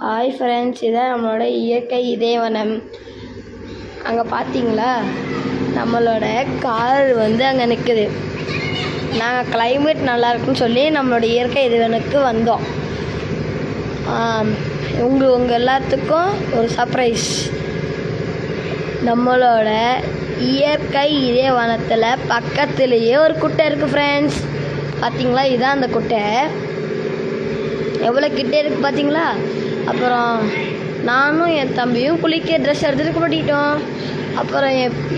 Hi friends, இதான் நம்மளோட இயற்கை இதயவனம். அங்கே பார்த்தீங்களா, நம்மளோட கார் அங்கே நிற்குது. நாங்கள் கிளைமேட் நல்லா இருக்குன்னு சொல்லி நம்மளோட இயற்கை இதயவனுக்கு வந்தோம். உங்கள் எல்லாத்துக்கும் ஒரு சர்ப்ரைஸ். நம்மளோட இயற்கை இதயவனத்தில் பக்கத்துலேயே ஒரு குட்டை இருக்குது ஃப்ரெண்ட்ஸ். பார்த்தீங்களா, இதுதான் அந்த குட்டை. எவ்வளோ கிட்டே இருக்குது பார்த்தீங்களா. அப்புறம் நானும் என் தம்பியும் குளிக்க ட்ரெஸ் எடுத்துகிட்டு கூட்டிட்டோம். அப்புறம்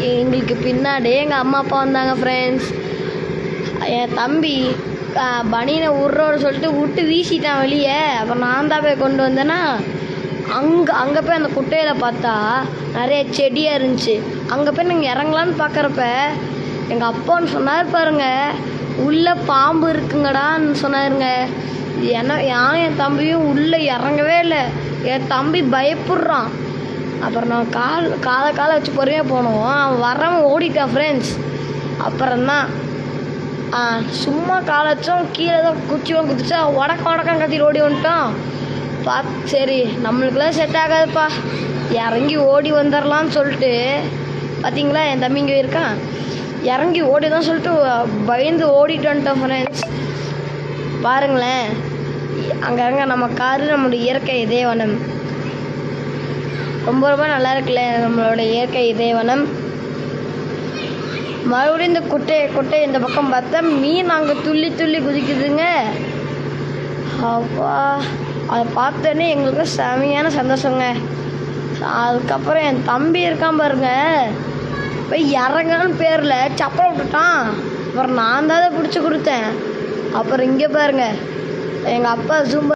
எங்களுக்கு பின்னாடியே எங்கள் அம்மா அப்பா வந்தாங்க ஃப்ரெண்ட்ஸ். என் தம்பி பனியனை உருறோட சொல்லிட்டு விட்டு வீசிட்டான் வெளியே. அப்புறம் நான் தான் போய் கொண்டு வந்தேன்னா அங்கே போய் அந்த குட்டையில் பார்த்தா நிறைய செடியாக இருந்துச்சு. அங்கே போய் நாங்கள் இறங்கலான்னு பார்க்குறப்ப எங்கள் அப்பான்னு சொன்னார் பாருங்க, உள்ளே பாம்பு இருக்குங்கடான்னு சொன்னாருங்க. யாரும் என் தம்பியும் உள்ளே இறங்கவே இல்லை. என் தம்பி பயப்படுறான். அப்புறம் நான் காலை வச்சு பொறுமையாக போனோம். அவன் வரவன் ஓடிட்டான் ஃப்ரெண்ட்ஸ். அப்புறம்தான் சும்மா காலை வச்சோம், கீழே தான் குதிச்சா உடக்கம் கத்திட்டு ஓடி வந்துட்டான். சரி நம்மளுக்குலாம் செட் ஆகாதுப்பா, இறங்கி ஓடி வந்துடலான்னு சொல்லிட்டு பார்த்தீங்களா, என் தம்பி இங்கே இருக்கான். இறங்கி ஓடி தான் சொல்லிட்டு பயந்து ஓடிட்டு வந்துட்டோம் ஃப்ரெண்ட்ஸ். பாருங்களேன், அங்கே நம்ம காரு நம்மளோட இயற்கை இதயவனம் ரொம்ப ரொம்ப நல்லா இருக்குல்ல. நம்மளோட இயற்கை இதயவனம். மறுபடியும் இந்த குட்டை இந்த பக்கம் பார்த்தா மீன் அங்கே துள்ளி குதிக்குதுங்க. அப்பா, அதை பார்த்தோன்னே எங்களுக்கு செமையான சந்தோஷங்க. அதுக்கப்புறம் என் தம்பி இருக்கான் பாருங்க, போய் இறங்கன்னு பேரில் சப்பலை விட்டுட்டான். அப்புறம் நான் தான் அதை பிடிச்சி கொடுத்தேன். அப்புறம் இங்கே பாருங்க, எங்கள் அப்பா ஜூம்